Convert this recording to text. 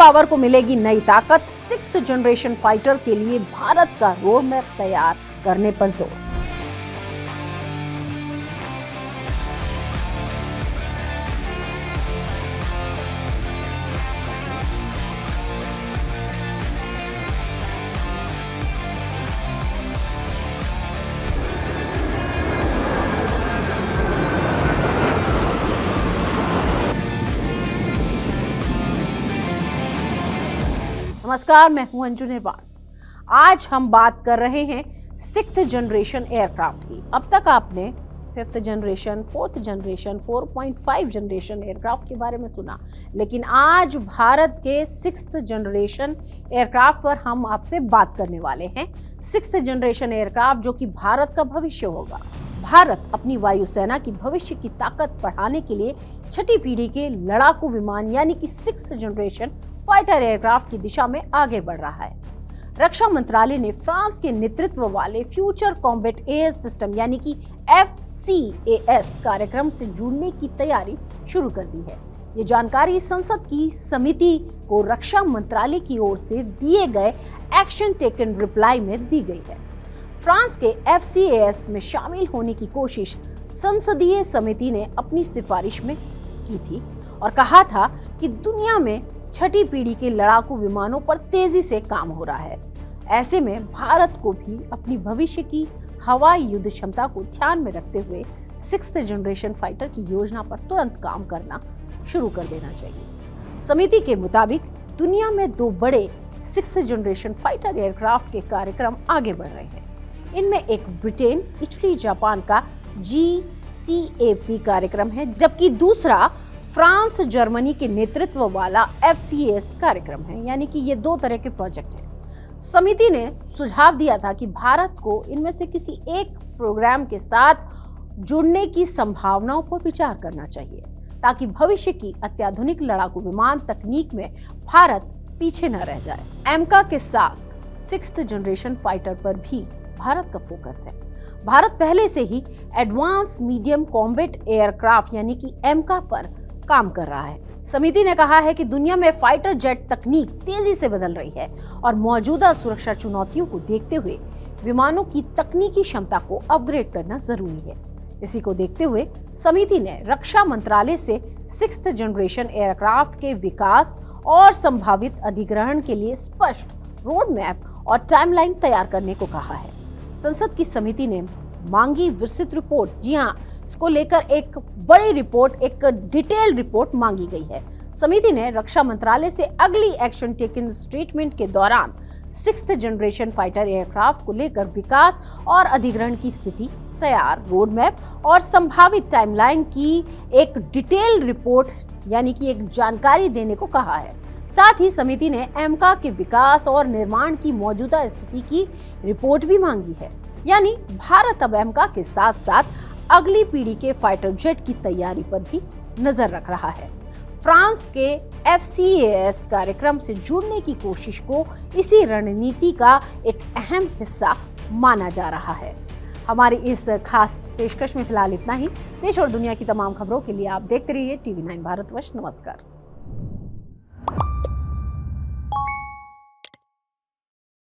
Power को मिलेगी नई ताकत, 6th जनरेशन फाइटर के लिए भारत का रोड मैप तैयार करने पर जोर। नमस्कार, मैं हूं अंजू निर्वाण। आज हम बात कर रहे हैं 6th जनरेशन एयरक्राफ्ट की। अब तक आपने 5th generation, 4th generation, 4.5 generation aircraft के बारे में सुना, लेकिन आज भारत के 6th जनरेशन एयरक्राफ्ट पर हम आपसे बात करने वाले हैं। 6th जनरेशन एयरक्राफ्ट जो कि भारत का भविष्य होगा। भारत अपनी वायुसेना की भविष्य की ताकत बढ़ाने के लिए छठी पीढ़ी के लड़ाकू विमान यानी कि 6th जनरेशन फाइटर एयरक्राफ्ट की दिशा में आगे बढ़ रहा है। रक्षा मंत्रालय ने फ्रांस के नेतृत्व वाले फ्यूचर कॉम्बैट एयर सिस्टम यानी कि FCAS कार्यक्रम से जुड़ने की तैयारी शुरू कर दी है। ये जानकारी संसद की समिति को रक्षा मंत्रालय की ओर से दिए गए एक्शन टेकन रिप्लाई में दी गई है। फ्रांस के FCAS में शामिल होने की कोशिश संसदीय समिति ने अपनी सिफारिश में की थी और कहा था कि दुनिया में छठी पीढ़ी के लड़ाकू विमानों पर तेजी से काम हो रहा है। ऐसे में भारत को भी अपनी भविष्य की हवाई युद्ध क्षमता को ध्यान में रखते हुए 6th जनरेशन फाइटर की योजना पर तुरंत काम करना शुरू कर देना चाहिए। समिति के मुताबिक दुनिया में 2 बड़े 6th जनरेशन फाइटर एयरक्राफ्ट के कार्यक्रम आगे बढ़ रहे हैं। इनमें एक ब्रिटेन, इटली, जापान का GCAP कार्यक्रम है, जबकि दूसरा फ्रांस, जर्मनी के नेतृत्व वाला FCAS कार्यक्रम है। यानी कि ये 2 तरह के प्रोजेक्ट हैं। समिति ने सुझाव दिया था कि भारत को इनमें से किसी एक प्रोग्राम के साथ जुड़ने की संभावनाओं पर विचार करना चाहिए ताकि भविष्य की अत्याधुनिक लड़ाकू विमान तकनीक में भारत पीछे न रह जाए। एमका के साथ 6th जनरेशन फाइटर पर भी भारत का फोकस है। भारत पहले से ही एडवांस मीडियम कॉम्बैट एयरक्राफ्ट यानी कि एमका पर काम कर रहा है। समिति ने कहा है कि दुनिया में फाइटर जेट तकनीक तेजी से बदल रही है और मौजूदा सुरक्षा चुनौतियों को देखते हुए विमानों की तकनीकी क्षमता को अपग्रेड करना जरूरी है। इसी को देखते हुए समिति ने रक्षा मंत्रालय से 6th जनरेशन एयरक्राफ्ट के विकास और संभावित अधिग्रहण के लिए स्पष्ट रोड मैप और टाइमलाइन तैयार करने को कहा है। संसद की समिति ने मांगी विस्तृत रिपोर्ट, जी हाँ, इसको लेकर एक बड़ी रिपोर्ट, एक डिटेल्ड रिपोर्ट मांगी गई है। समिति ने रक्षा मंत्रालय से अगली एक्शन टेकन स्टेटमेंट के दौरान 6th जनरेशन फाइटर एयरक्राफ्ट को लेकर विकास और अधिग्रहण की स्थिति, तैयार रोड मैप और संभावित टाइमलाइन की एक डिटेल्ड रिपोर्ट यानी कि एक जानकारी देने को कहा है। साथ ही समिति ने एमका के विकास और निर्माण की मौजूदा स्थिति की रिपोर्ट भी मांगी है। यानी भारत अब एमका के साथ साथ अगली पीढ़ी के फाइटर जेट की तैयारी पर भी नजर रख रहा है। फ्रांस के FCAS कार्यक्रम से जुड़ने की कोशिश को इसी रणनीति का एक अहम हिस्सा माना जा रहा है। हमारी इस खास पेशकश में फिलहाल इतना ही। देश और दुनिया की तमाम खबरों के लिए आप देखते रहिए TV9 भारतवर्ष। नमस्कार।